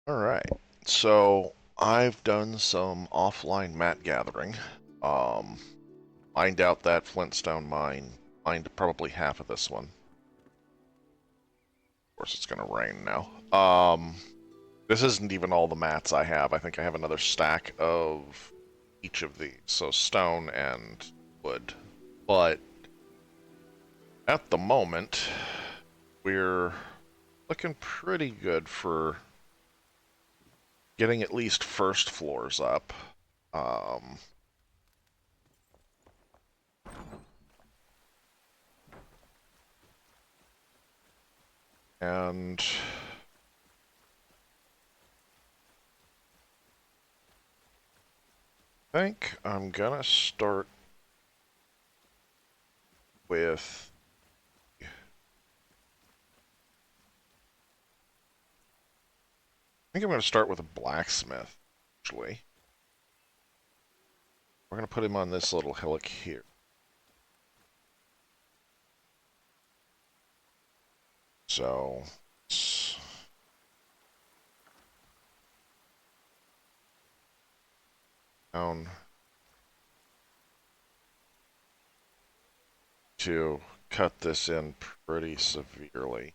Alright, so I've done some offline mat gathering. Um, mined out that flintstone mine. Mined probably half of this one. Of course, it's gonna rain now. This isn't even all the mats I have. I think I have another stack of each of these. So stone and wood. But at the moment, we're looking pretty good for getting at least first floors up. Um, and I think I'm gonna start with... I think I'm gonna start with a blacksmith, actually. We're gonna put him on this little hillock here. So, down to cut this in pretty severely.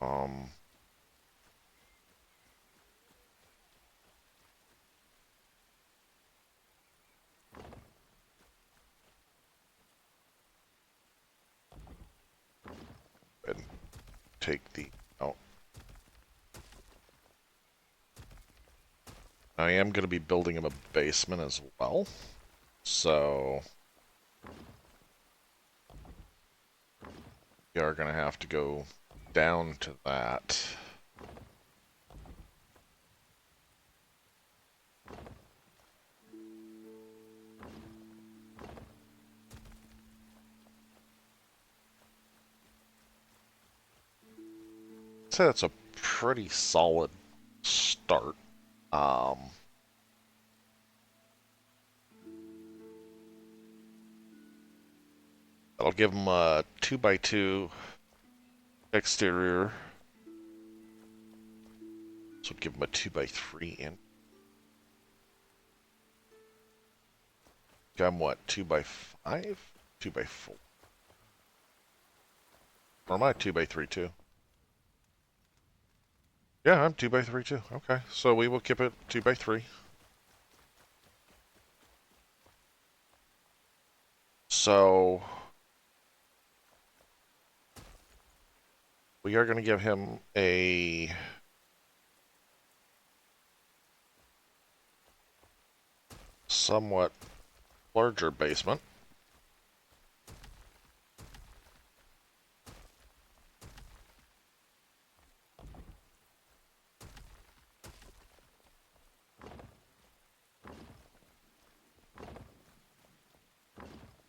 Um, and take the out. I am going to be building him a basement as well. So we are going to have to go down to that. I'd say that's a pretty solid start. That'll give him a 2x2 exterior. This would give him a 2x3 in. I'm what, 2x5? 2x4? Or am I 2x3 too? Yeah, I'm 2x3 too. Okay, so we will keep it 2x3. So we are going to give him a somewhat larger basement.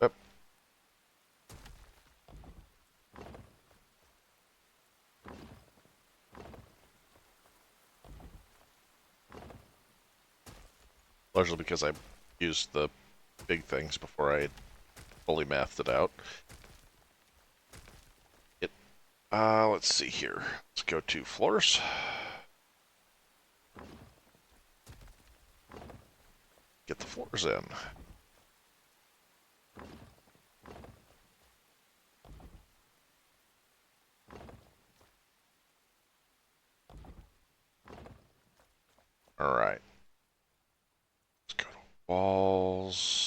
Yep. Largely because I used the big things before I fully mathed it out. Let's see here. Let's go 2 floors. Get the floors in. All right. Let's go to walls.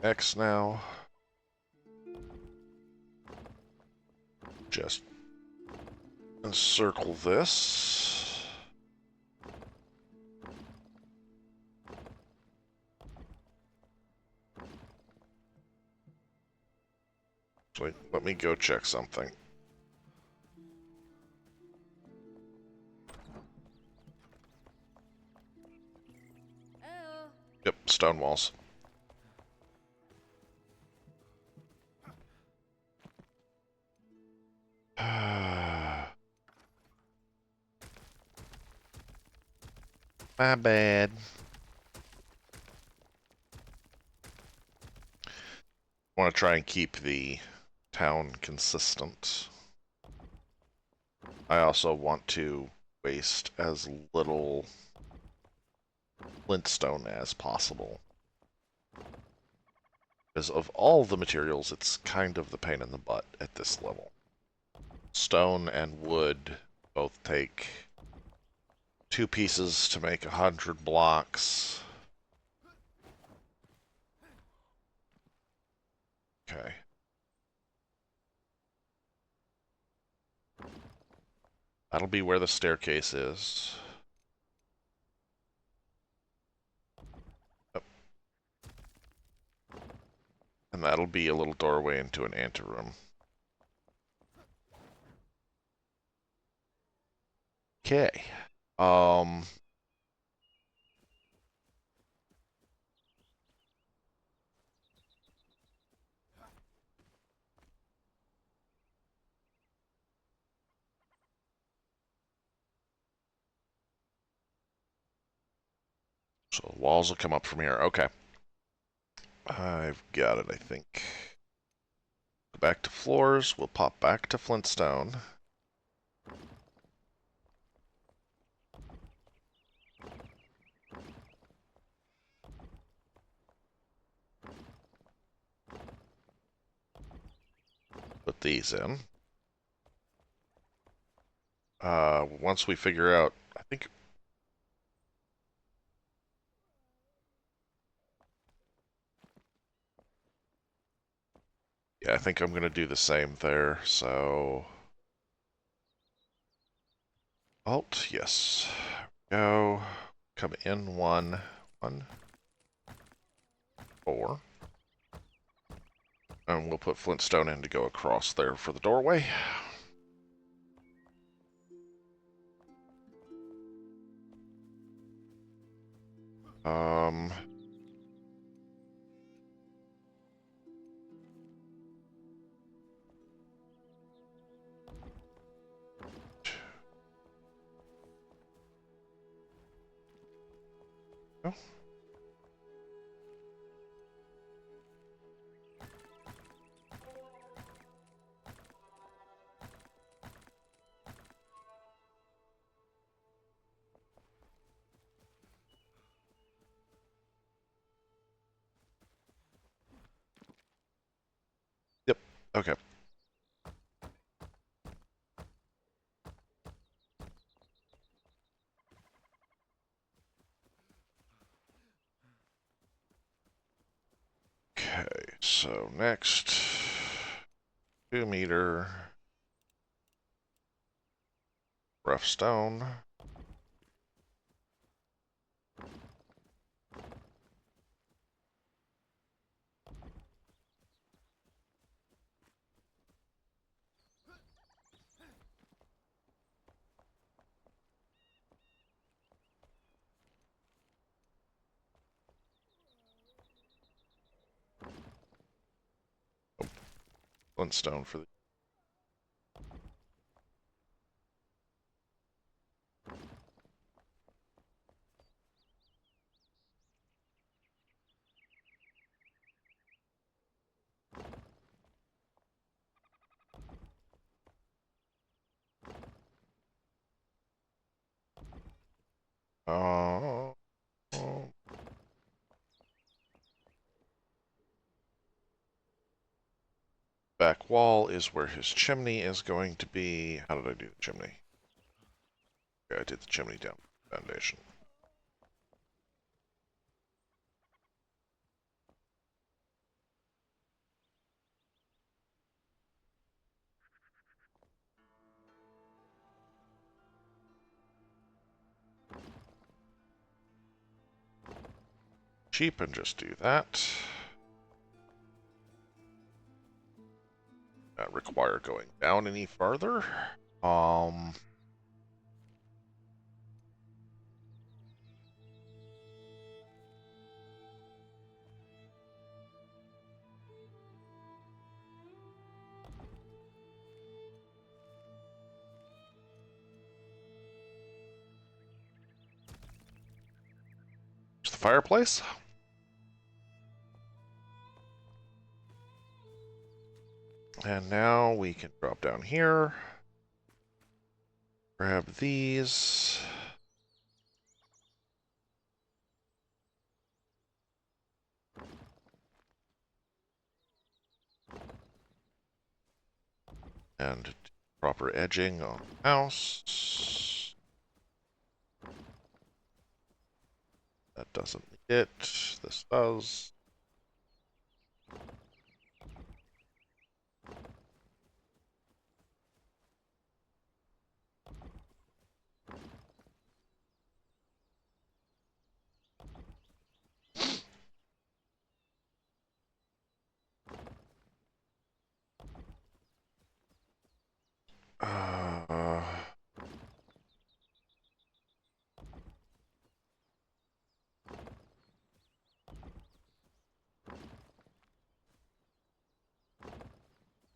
X now. Just encircle this. Wait, let me go check something. stone walls. My bad. I want to try and keep the town consistent. I also want to waste as little flintstone as possible. Because of all the materials, it's kind of the pain in the butt at this level. Stone and wood both take 2 pieces to make 100 blocks. Okay. That'll be where the staircase is. Yep. And that'll be a little doorway into an anteroom. Okay. So walls will come up from here. Okay. I've got it, I think. Go back to floors. We'll pop back to flintstone. Put these in. Once we figure out, I think... Yeah, I think I'm going to do the same there, so... Alt, yes. Go. Come in 1, 1, 4. And we'll put flintstone in to go across there for the doorway. Um... Oh. Yep, okay. Okay, so next, 2 meter, rough stone. Flintstone for the... Oh... Back wall is where his chimney is going to be. How did I do the chimney? Yeah, I did the chimney down foundation. Cheap and just do that. Not require going down any farther. fireplace. And now we can drop down here. Grab these. And proper edging on the house. That doesn't need it. This does. Uh,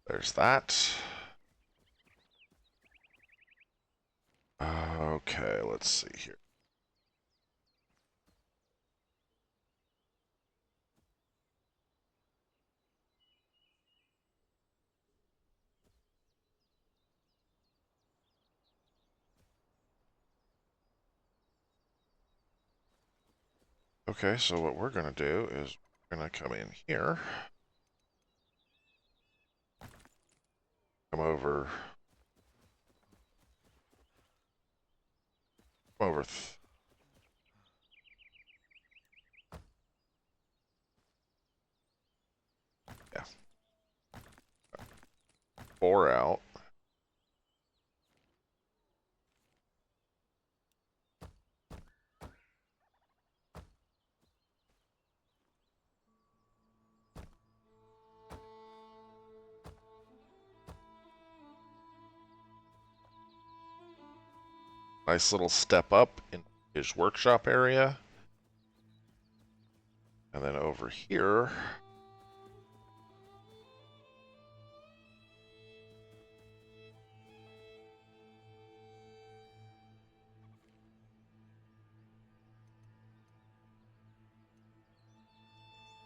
there's that. Okay, let's see here. Okay, so what we're going to do is we're going to come in here. Come over. Come over. Yeah. 4 out. Nice little step up in his workshop area. And then over here,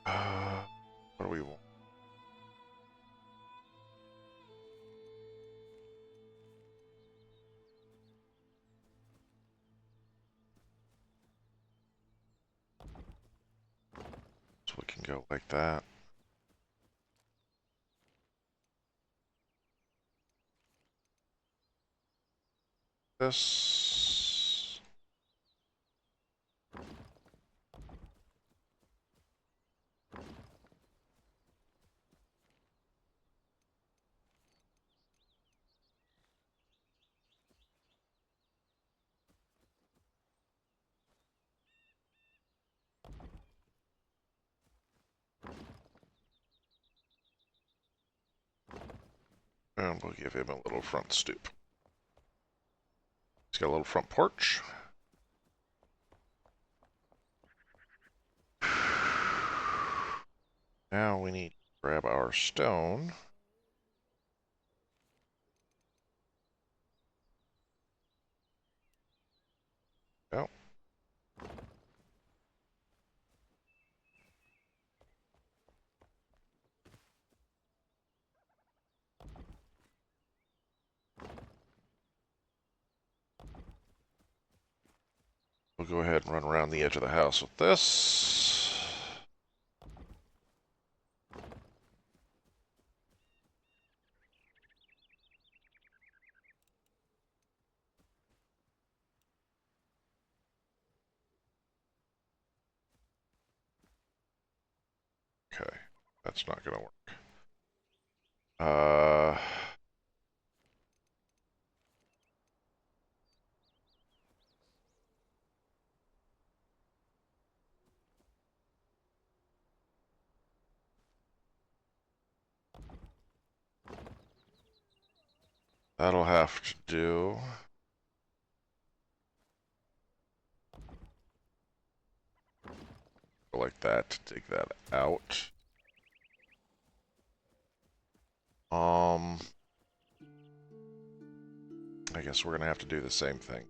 what do we want? So we can go like that. This. And we'll give him a little front stoop. He's got a little front porch. Now we need to grab our stone. Oh. We'll go ahead and run around the edge of the house with this. Okay, that's not going to work. That'll have to do. Go like that to take that out. I guess we're gonna have to do the same thing.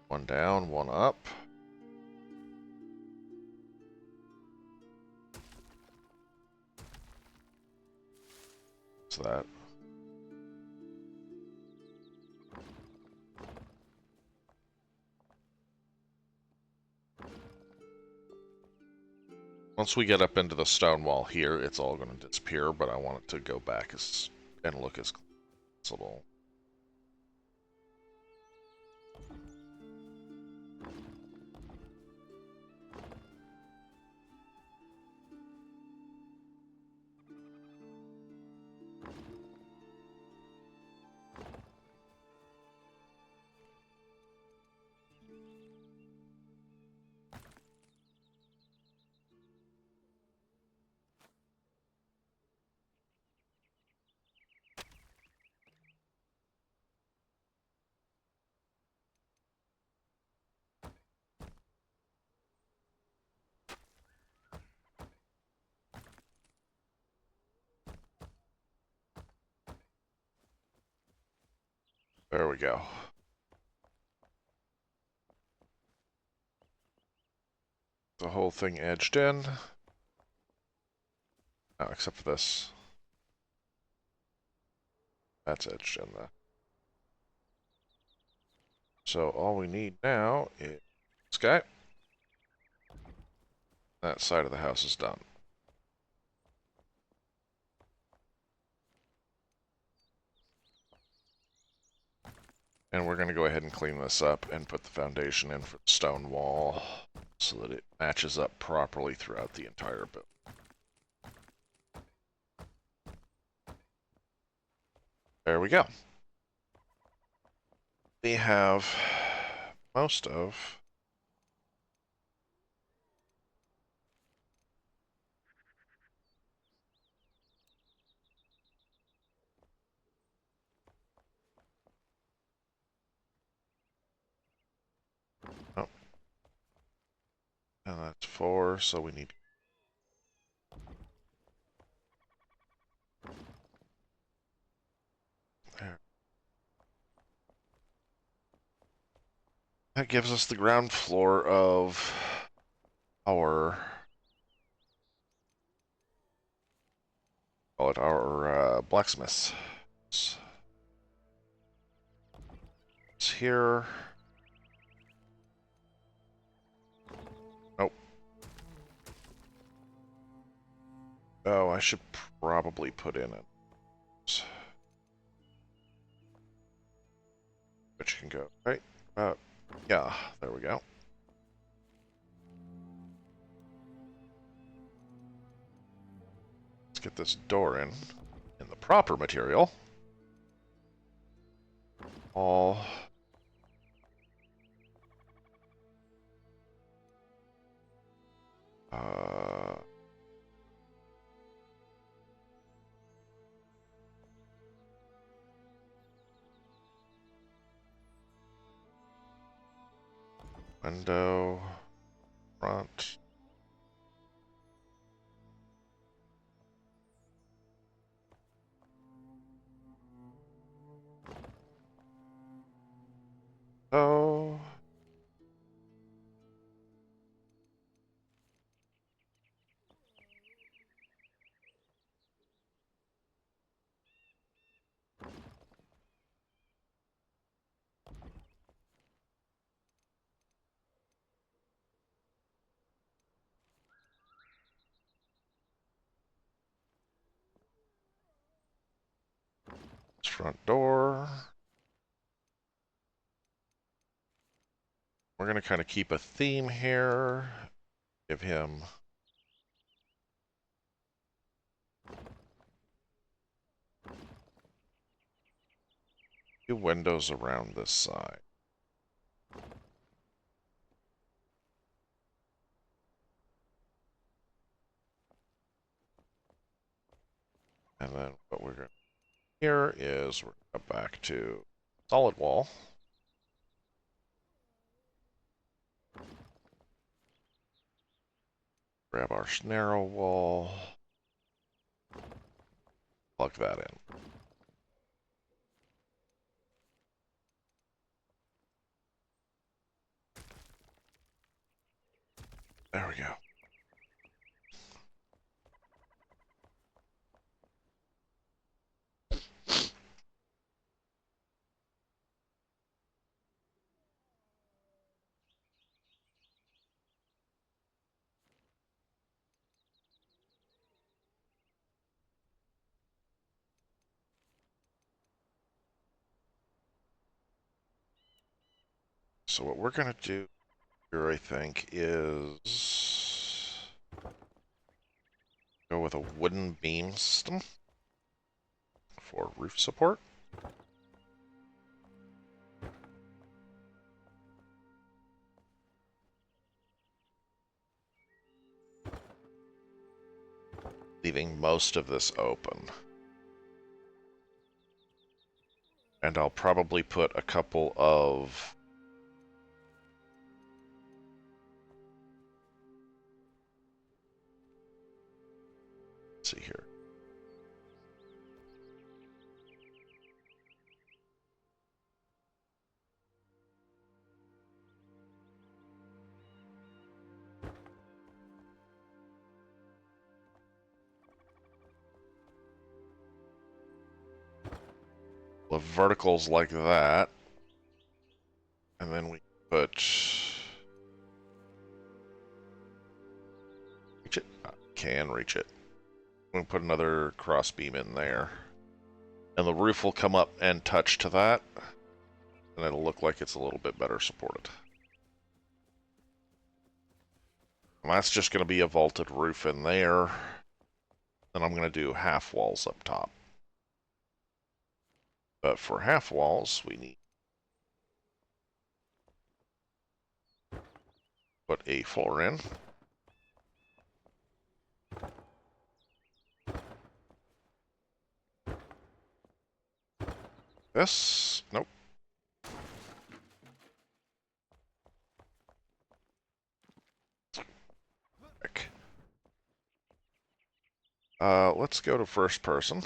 One down, one up. What's that? Once we get up into the stone wall here, it's all going to disappear, but I want it to go back and look as clean as possible. There we go. The whole thing edged in. Oh, except for this. That's edged in there. So all we need now is this guy. That side of the house is done. And we're going to go ahead and clean this up and put the foundation in for the stone wall so that it matches up properly throughout the entire build. There we go. We have most of oh, and that's 4, so we need there. That gives us the ground floor of our call it our blacksmith. It's here. Nope. Oh, I should probably put in it. But you can go right. Yeah, there we go. Let's get this door in the proper material. All window, front. Oh. Front door. We're going to kind of keep a theme here. Give him two windows around this side. And then what we're going to do here is we're going to go back to solid wall. Grab our narrow wall. Plug that in. There we go. So what we're going to do here, I think, is go with a wooden beam system for roof support. Leaving most of this open. And I'll probably put a couple of let's see here. The verticals like that. And then we put reach it? Can reach it. I'm going to put another cross beam in there. And the roof will come up and touch to that. And it'll look like it's a little bit better supported. And that's just going to be a vaulted roof in there. Then I'm going to do half walls up top. But for half walls, we need to put a floor in. This, nope. Let's go to first person.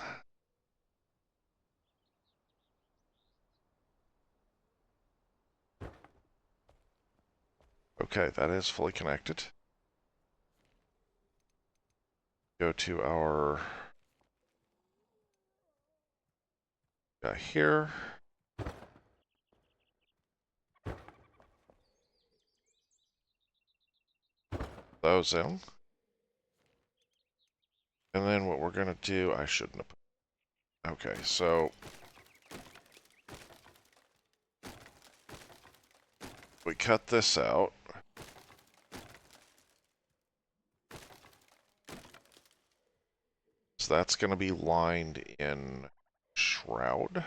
Okay, that is fully connected. Go to our guy here. Those in. And then what we're going to do, I shouldn't have. Okay, so we cut this out. So that's going to be lined in shroud.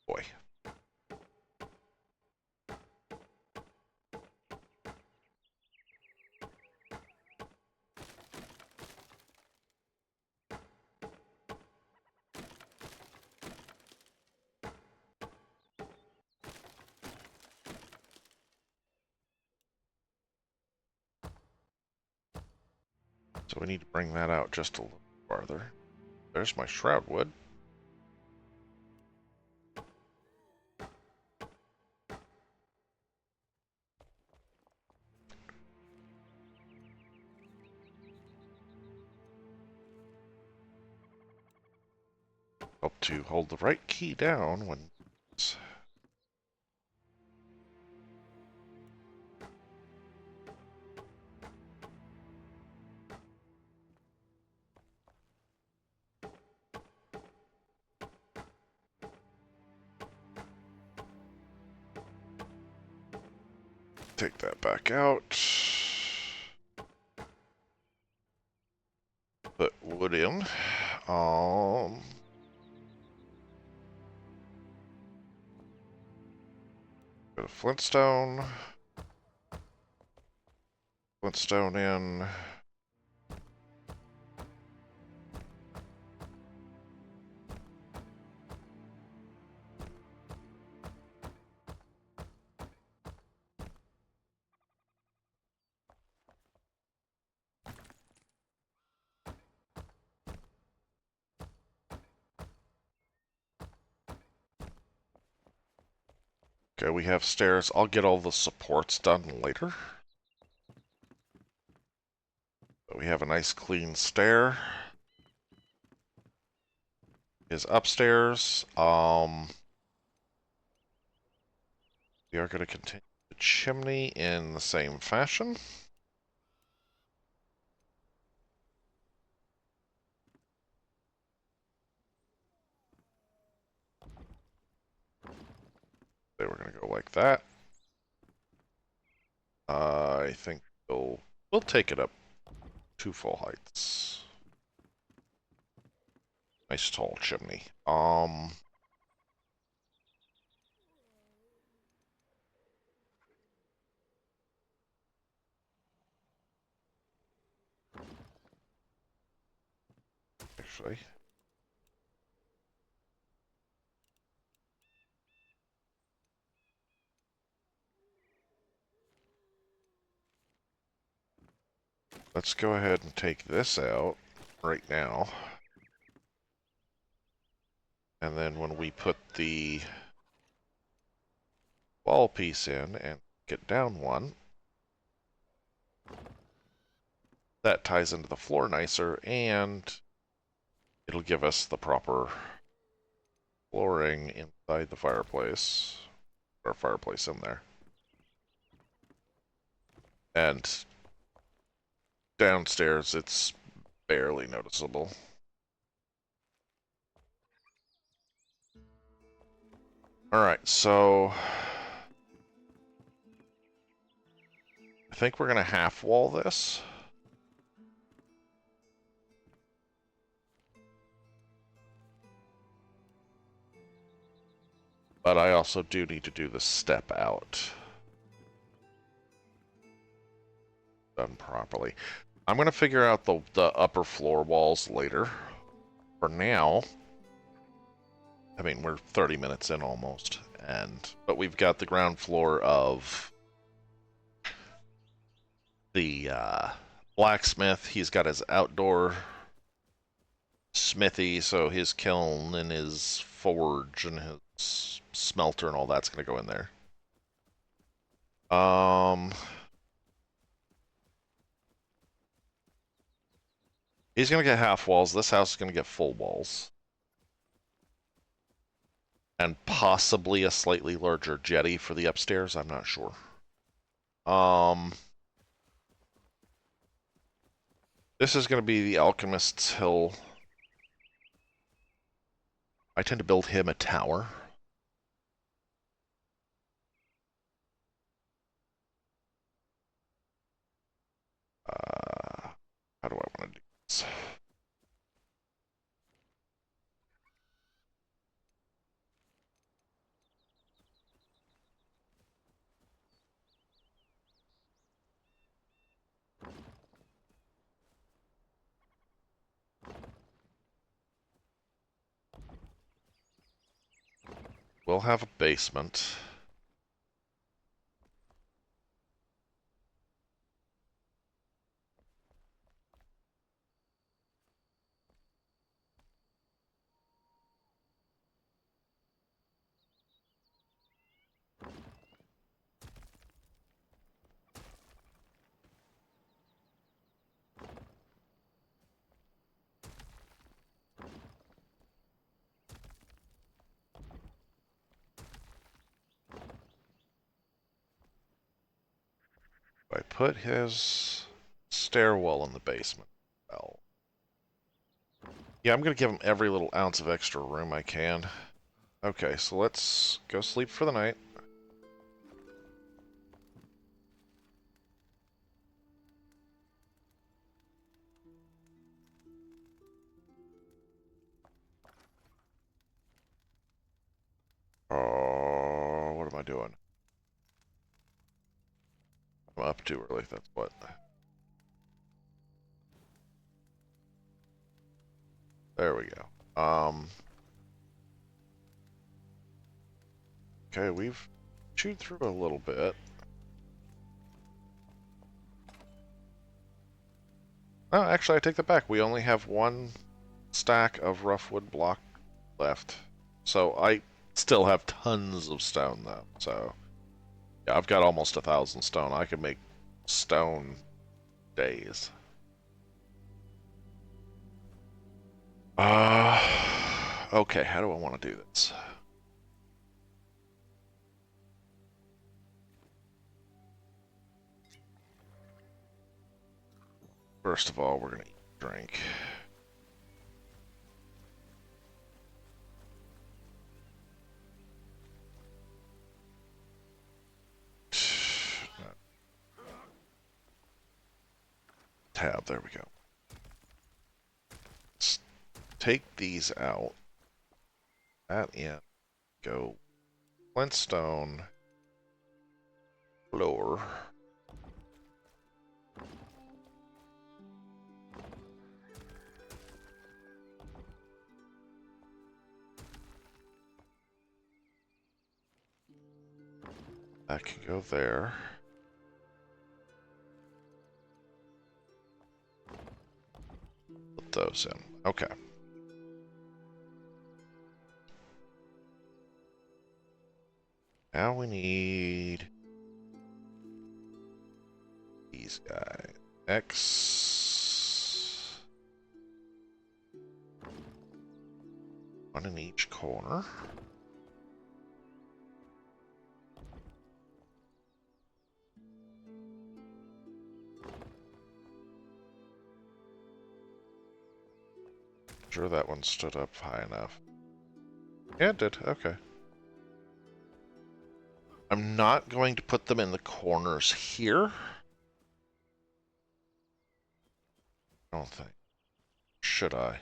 Boy. So we need to bring that out just a little farther. There's my shroud wood. Help to hold the right key down when take that back out. Put wood in. Go to flintstone. Flintstone in. Okay, we have stairs. I'll get all the supports done later. So we have a nice clean stair. Is upstairs. We are going to continue the chimney in the same fashion. They were going to go like that. I think we'll take it up 2 full heights. Nice tall chimney. Actually, let's go ahead and take this out right now. And then when we put the wall piece in and get down one, that ties into the floor nicer, and it'll give us the proper flooring inside the fireplace, or fireplace in there. And downstairs, it's barely noticeable. Alright, so I think we're going to half wall this. But I also do need to do the step out done properly. I'm going to figure out the upper floor walls later. For now, I mean, we're 30 minutes in almost, but we've got the ground floor of the blacksmith. He's got his outdoor smithy, so his kiln and his forge and his smelter and all that's going to go in there. He's going to get half walls. This house is going to get full walls. And possibly a slightly larger jetty for the upstairs. I'm not sure. This is going to be the Alchemist's hill. I tend to build him a tower. How do I want to do this? We'll have a basement. I put his stairwell in the basement. Well, yeah, I'm going to give him every little ounce of extra room I can. Okay, so let's go sleep for the night. Oh, what am I doing? I'm up too early, that's what. There we go. Okay, we've chewed through a little bit. Oh, actually, I take that back. We only have 1 stack of rough wood block left. So Still have tons of stone though, so yeah, I've got almost 1,000 stone. I can make stone days. Okay, how do I want to do this? First of all, we're gonna eat a drink. Tab, there we go. Let's take these out. That in. Go flintstone. Floor. That can go there. Put those in. Okay. Now we need these guys. X. One in each corner. Sure that one stood up high enough. Yeah, it did. Okay. I'm not going to put them in the corners here. I don't think. Should I?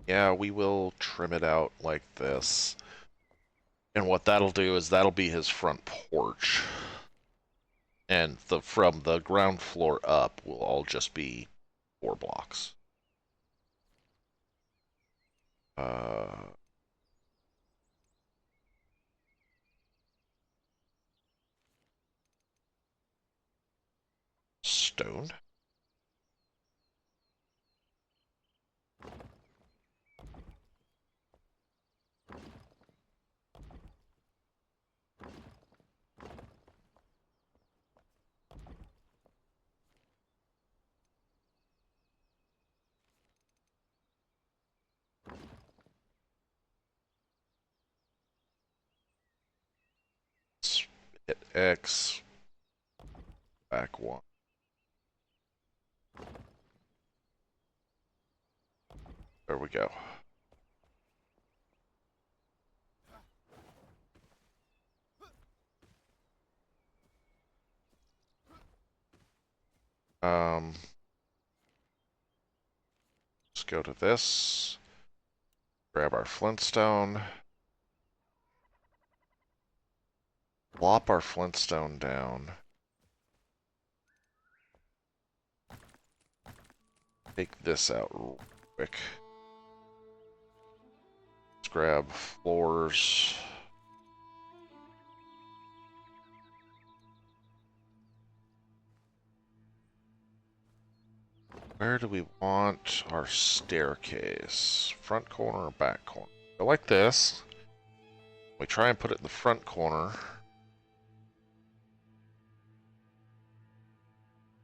Yeah, we will trim it out like this. And what that'll do is that'll be his front porch. And from the ground floor up will all just be 4 blocks. Stone. Let's hit X. Back 1. There we go. Let's go to this. Grab our flintstone. Plop our flintstone down. Take this out real quick. Let's grab floors. Where do we want our staircase? Front corner or back corner? Go like this. We try and put it in the front corner.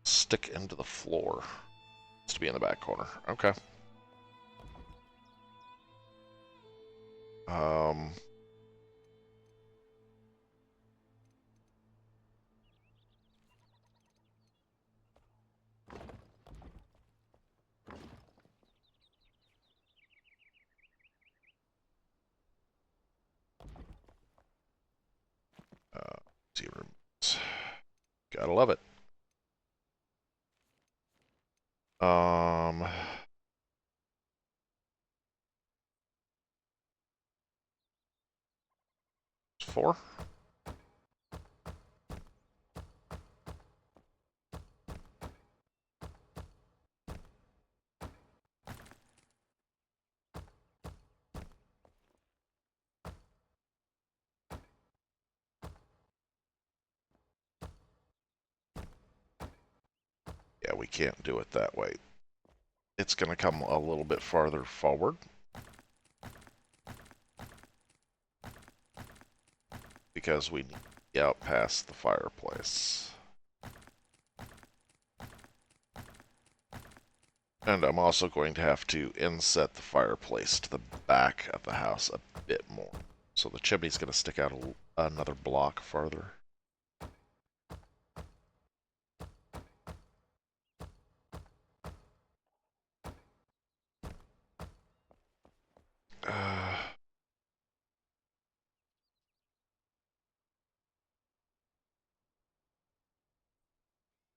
Stick into the floor. It's to be in the back corner. Okay. See rooms. Gotta love it. Four. Yeah, we can't do it that way. It's going to come a little bit farther forward. Because we need to get out past the fireplace. And I'm also going to have to inset the fireplace to the back of the house a bit more. So the chimney's going to stick out another block farther.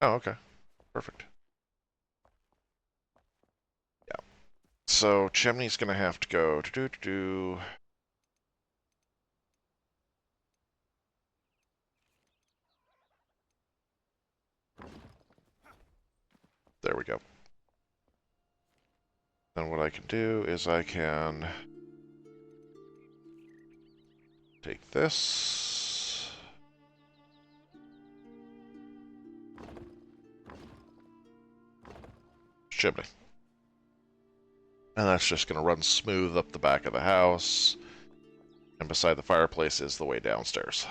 Oh, okay. Perfect. Yeah. So chimney's going to have to go do. There we go. Then what I can do is I can take this. Chimney. And that's just going to run smooth up the back of the house. And beside the fireplace is the way downstairs.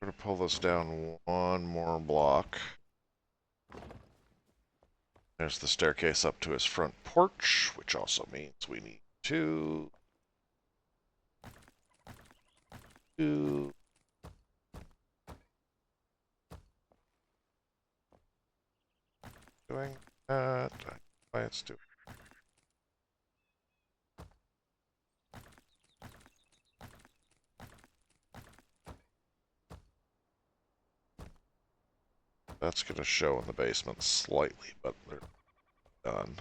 I'm going to pull this down one more block. There's the staircase up to his front porch, which also means we need two. Doing that. Let's do it. That's going to show in the basement slightly, but they're done.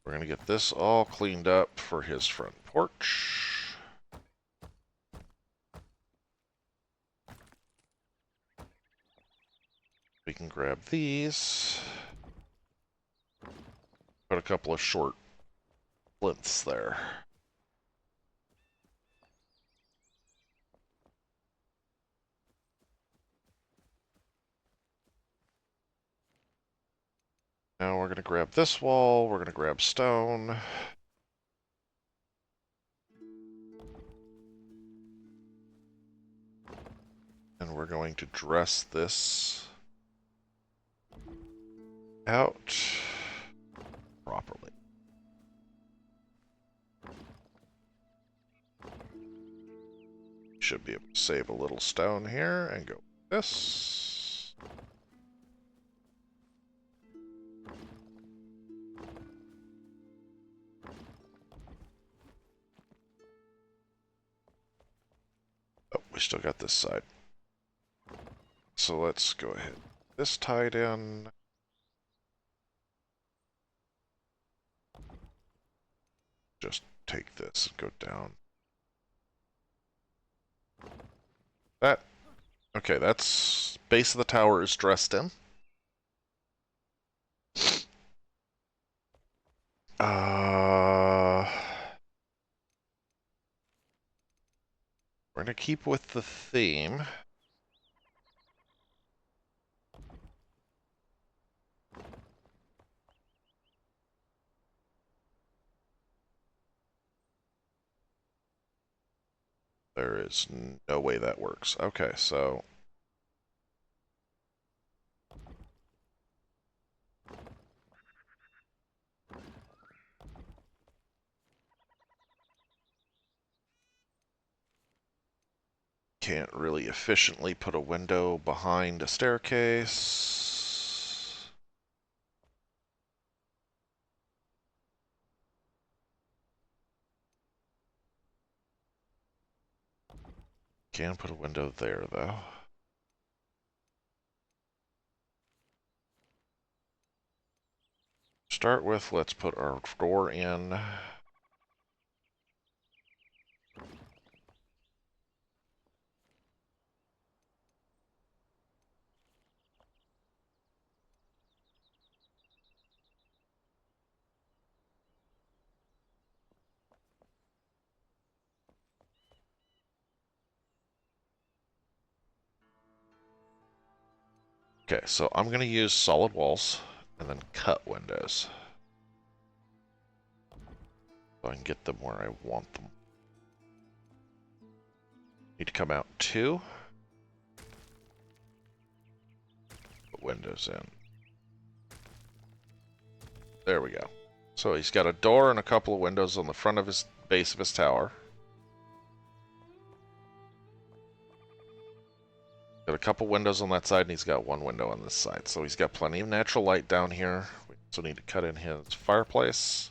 We're going to get this all cleaned up for his front porch. We can grab these. Put a couple of short plinths there. Now we're going to grab this wall. We're going to grab stone. And we're going to dress this out properly. Should be able to save a little stone here and go with this. Oh, we still got this side. So let's go ahead. This tied in. Just take this and go down. That. Okay, that's base of the tower is dressed in. Uh, We're going to keep with the theme. There is no way that works. Okay, so can't really efficiently put a window behind a staircase. Can put a window there, though. Start with, let's put our door in. Okay, so I'm going to use solid walls and then cut windows so I can get them where I want them. Need to come out 2. Put windows in. There we go. So he's got a door and a couple of windows on the front of his base of his tower. Got a couple windows on that side, and he's got one window on this side. So he's got plenty of natural light down here. We also need to cut in his fireplace.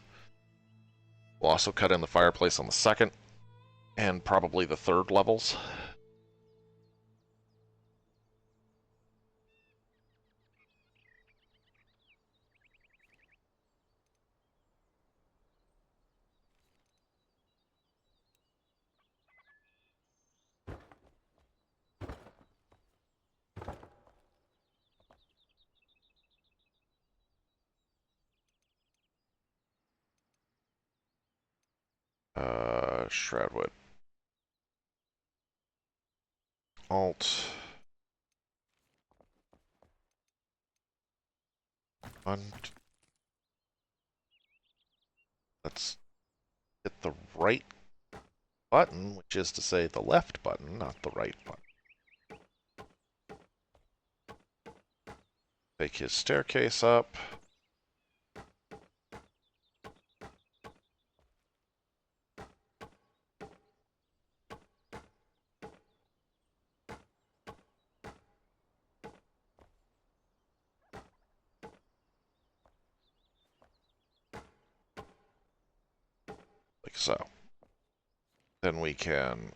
We'll also cut in the fireplace on the second and probably the third levels. Shroudwood. Alt. Let's hit the right button, which is to say the left button, not the right button. Take his staircase up. Like so. Then we can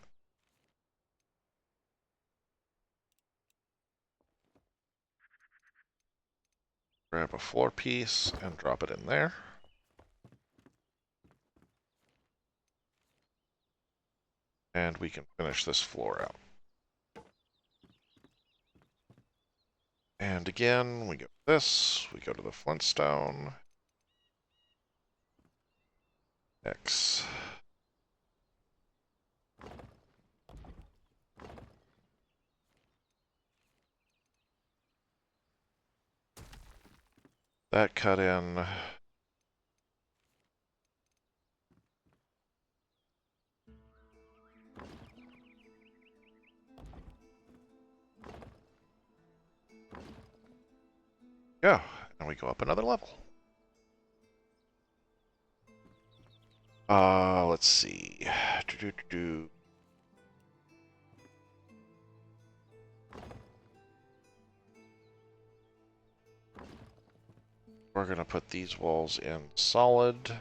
grab a floor piece and drop it in there. And we can finish this floor out. And again, we go to this, we go to the flintstone. X. That cut in. Go. And we go up another level. Let's see. We're gonna put these walls in solid.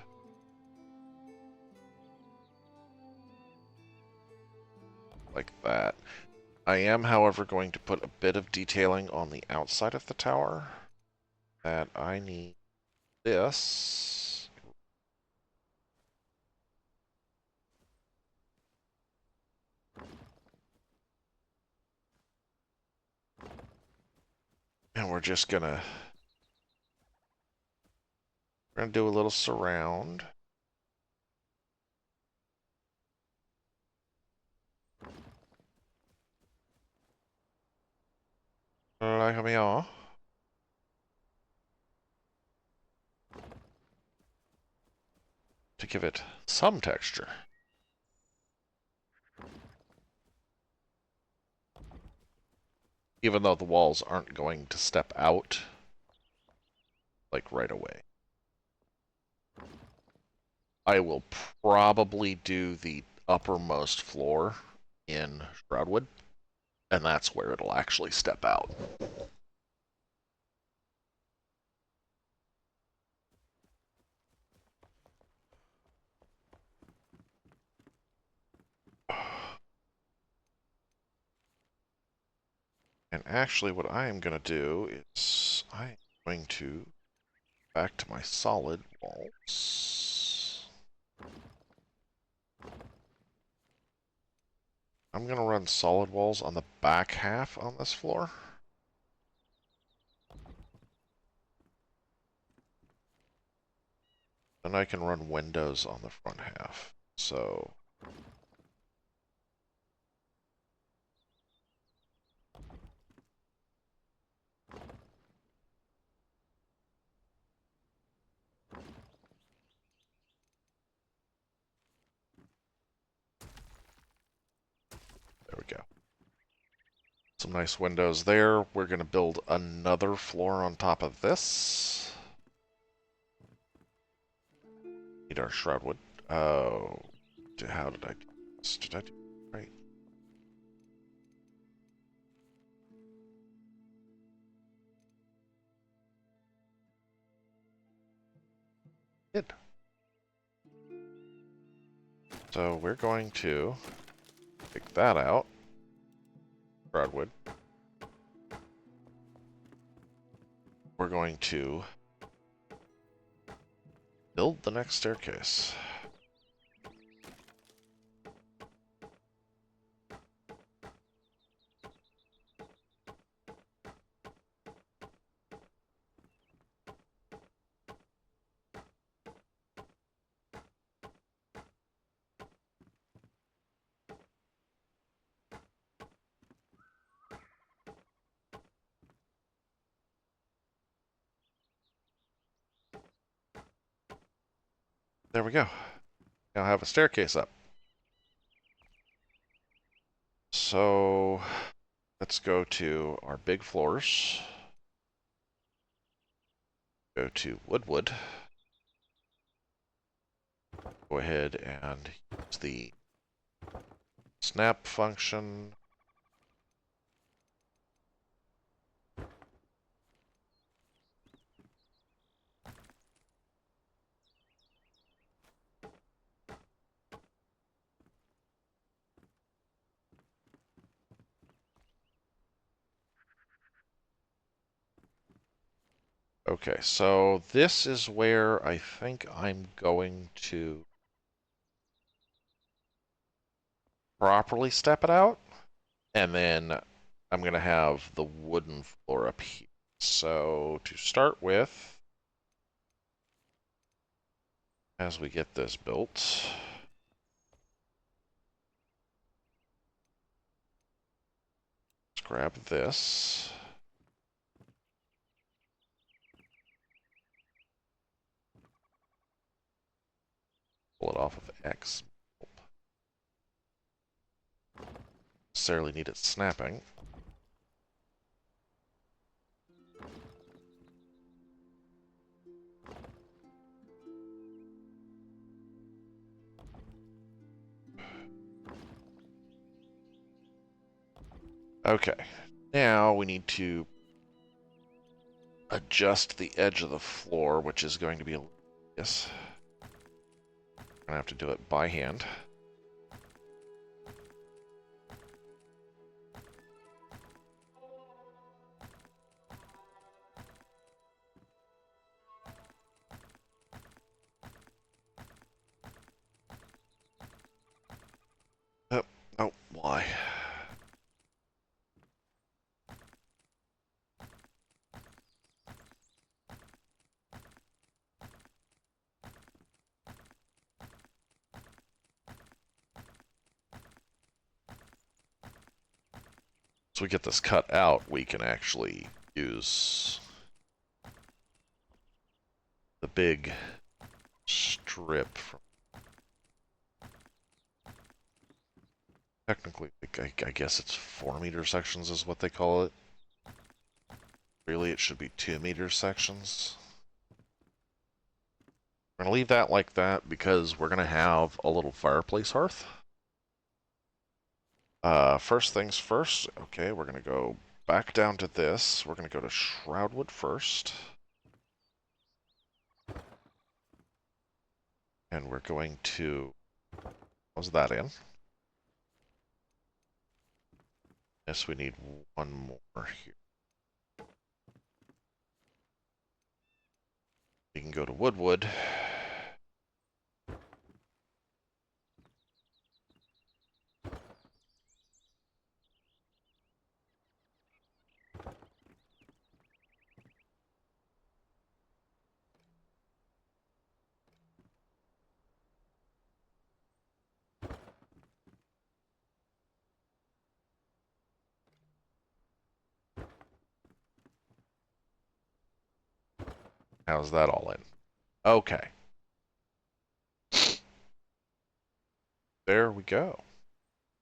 Like that. I am, however, going to put a bit of detailing on the outside of the tower. That I need this. And we're just gonna do a little surround. Like me are. To give it some texture. Even though the walls aren't going to step out, like, right away. I will probably do the uppermost floor in Shroudwood, and that's where it'll actually step out. And actually what I am going to do is I'm going to back to my solid walls. I'm going to run solid walls on the back half on this floor. Then I can run windows on the front half. So there we go. Some nice windows there. We're going to build another floor on top of this. Need our Shroudwood. Oh, how did I do this? Did I do it right? Did. So we're going to take that out. Shroudwood. We're going to build the next staircase. There we go. Now I have a staircase up. So let's go to our big floors. Go to Woodwood. Go ahead and use the snap function. Okay, so this is where I think I'm going to properly step it out. And then I'm going to have the wooden floor up here. So to start with, as we get this built, let's grab this. Pull it off of X. Necessarily need it snapping. Okay, now we need to adjust the edge of the floor, which is going to be, yes, I'm gonna have to do it by hand. Oh, why? we get this cut out, we can actually use the big strip from... Technically, I guess it's 4-meter sections is what they call it. Really, it should be 2-meter sections. We're going to leave that like that because we're going to have a little fireplace hearth. First things first. Okay, we're going to go back down to this. We're going to go to Shroudwood first. And we're going to... How's that in? Yes, we need one more here. We can go to Woodwood. How's that all in? Okay. There we go.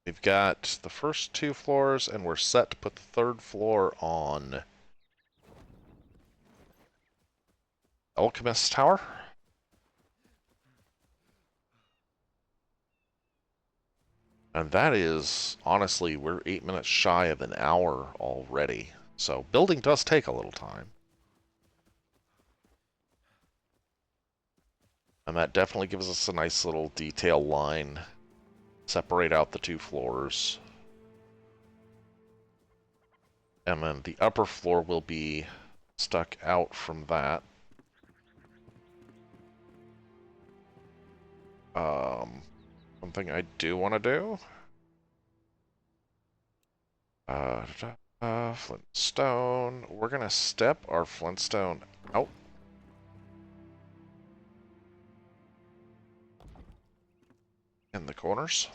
We've got the first 2 floors, and we're set to put the 3rd floor on Alchemist Tower. And that is, honestly, we're 8 minutes shy of an hour already. So building does take a little time. And that definitely gives us a nice little detail line. Separate out the 2 floors. And then the upper floor will be stuck out from that. Something I do want to do. Flintstone. We're going to step our Flintstone out. In the corners.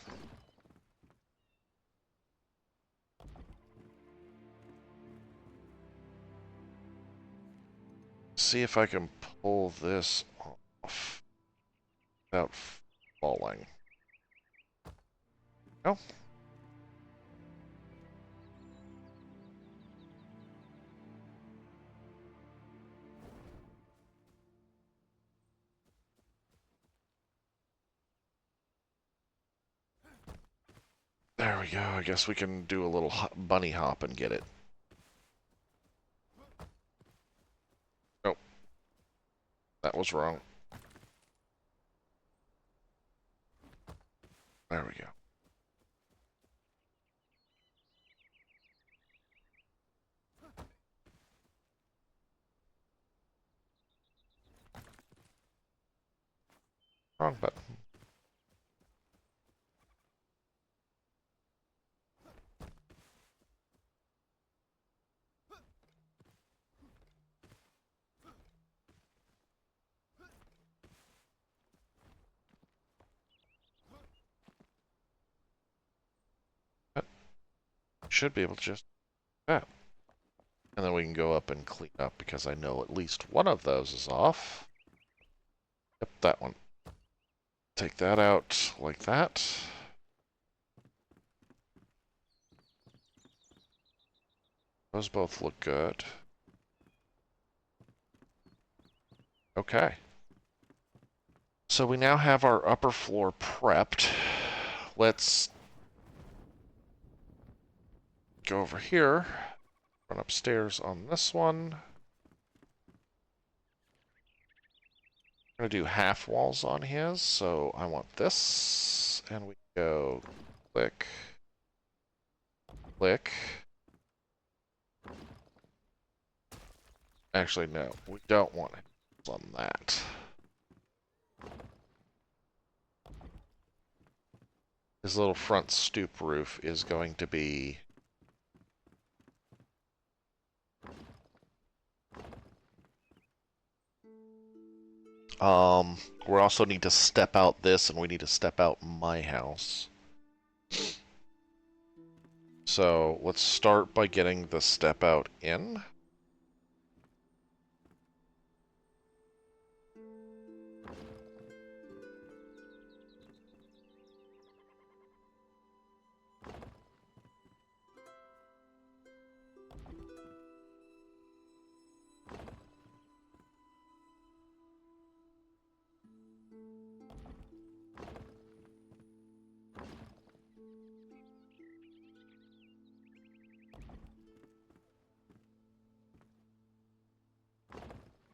See if I can pull this off without falling. No. There we go. I guess we can do a little bunny hop and get it. Nope. That was wrong. There we go. Wrong button. Should be able to just do that. And then we can go up and clean up because I know at least one of those is off. Yep, that one. Take that out like that. Those both look good. Okay. So we now have our upper floor prepped. Let's go over here, run upstairs on this one. I'm going to do half walls on his, so I want this, and we go click, click. Actually, no, we don't want it on that. His little front stoop roof is going to be we also need to step out this, and we need to step out my house. So let's start by getting the step out in.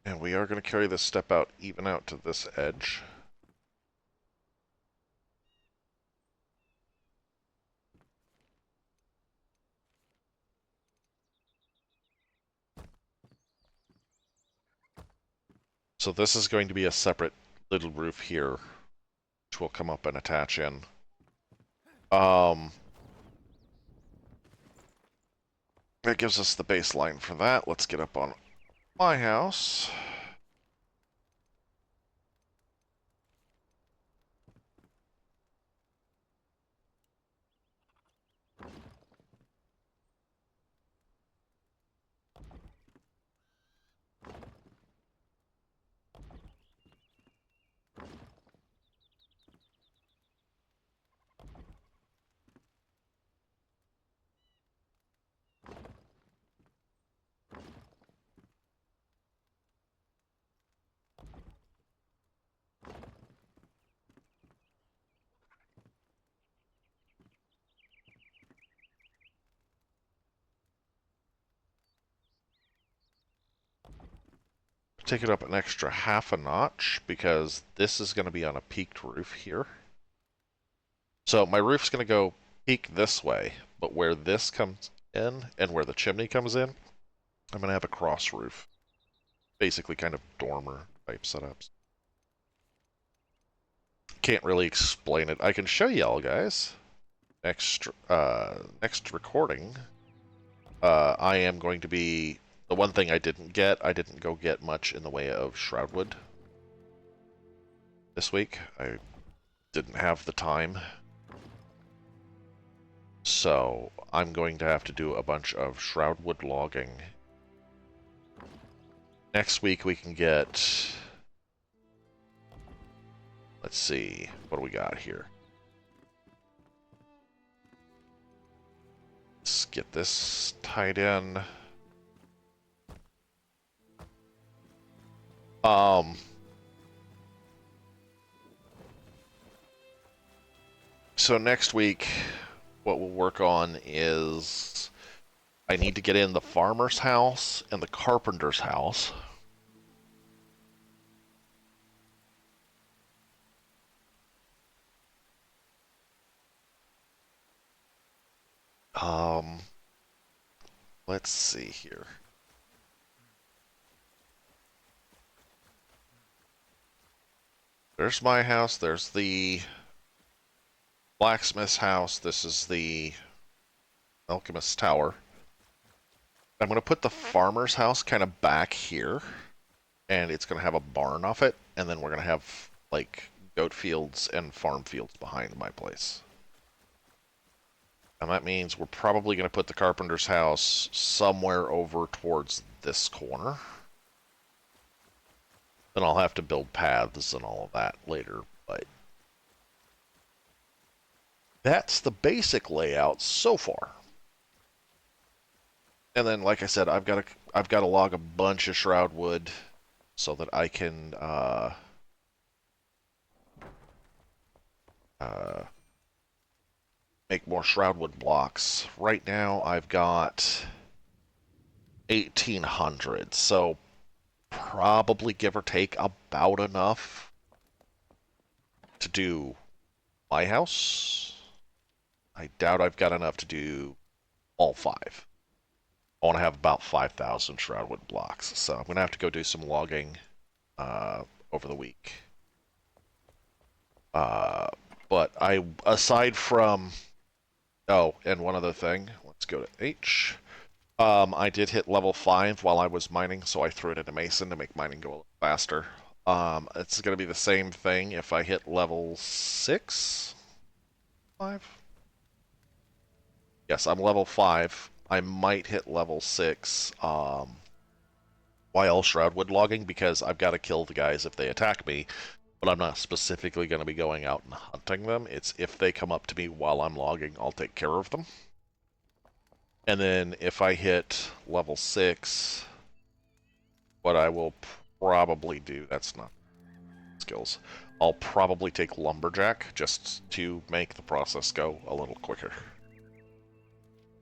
And we are going to carry this step out even out to this edge. So this is going to be a separate little roof here, which will come up and attach in. That gives us the baseline for that. Let's get up on my house. Take it up an extra half a notch because this is going to be on a peaked roof here. So my roof's going to go peak this way, but where this comes in and where the chimney comes in, I'm going to have a cross roof. Basically kind of dormer type setups. Can't really explain it. I can show y'all guys. Next recording, I am going to be... The one thing I didn't go get much in the way of shroudwood this week. I didn't have the time. So I'm going to have to do a bunch of shroudwood logging. Next week we can get... Let's see, what do we got here? Let's get this tied in. So next week, what we'll work on is I need to get in the farmer's house and the carpenter's house. Let's see here. There's my house. There's the blacksmith's house. This is the Alchemist tower. I'm going to put the farmer's house kind of back here, and it's going to have a barn off it, and then we're going to have, like, goat fields and farm fields behind my place. And that means we're probably going to put the carpenter's house somewhere over towards this corner. Then I'll have to build paths and all of that later, but that's the basic layout so far. And then, like I said, I've got to log a bunch of shroud wood so that I can make more shroudwood blocks. Right now I've got 1,800, so probably give or take about enough to do my house. I doubt I've got enough to do all 5. I want to have about 5,000 shroudwood blocks, so I'm going to have to go do some logging over the week. But aside from... Oh, and one other thing. Let's go to H. I did hit level 5 while I was mining, so I threw it into Mason to make mining go a little faster. It's going to be the same thing if I hit level 6? 5? Yes, I'm level 5. I might hit level 6 while shroudwood logging because I've got to kill the guys if they attack me, but I'm not specifically going to be going out and hunting them. It's if they come up to me while I'm logging, I'll take care of them. And then if I hit level 6, what I will probably do, that's not skills, I'll probably take lumberjack just to make the process go a little quicker.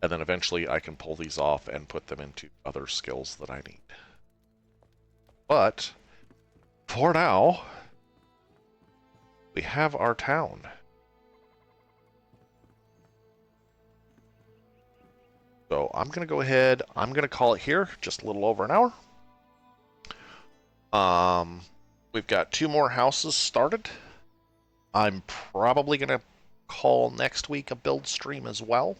And then eventually I can pull these off and put them into other skills that I need. But for now, we have our town. So I'm going to go ahead, I'm going to call it here, just a little over an hour. We've got 2 more houses started. I'm probably going to call next week a build stream as well.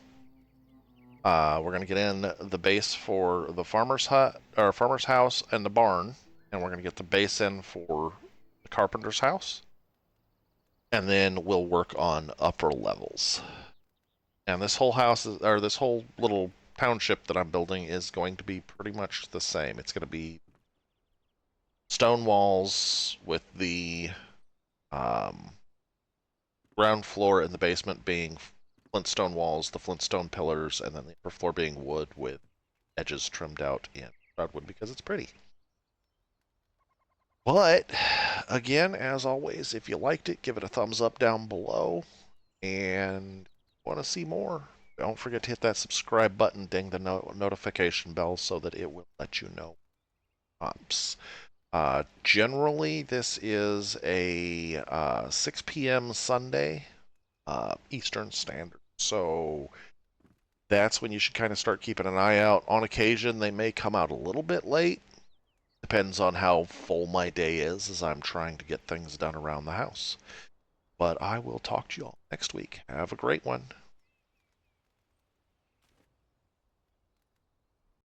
We're going to get in the base for the farmer's hut, or farmer's house and the barn, and we're going to get the base in for the carpenter's house. And then we'll work on upper levels. And this whole house, or this whole little township that I'm building is going to be pretty much the same. It's going to be stone walls with the ground floor and the basement being flintstone walls, the flintstone pillars, and then the upper floor being wood with edges trimmed out in hardwood because it's pretty. But, again, as always, if you liked it, give it a thumbs up down below. And want to see more, don't forget to hit that subscribe button, ding the notification bell so that it will let you know. Generally, this is a 6 p.m. Sunday, Eastern Standard. So that's when you should kind of start keeping an eye out. On occasion, they may come out a little bit late. Depends on how full my day is as I'm trying to get things done around the house. But I will talk to you all next week. Have a great one.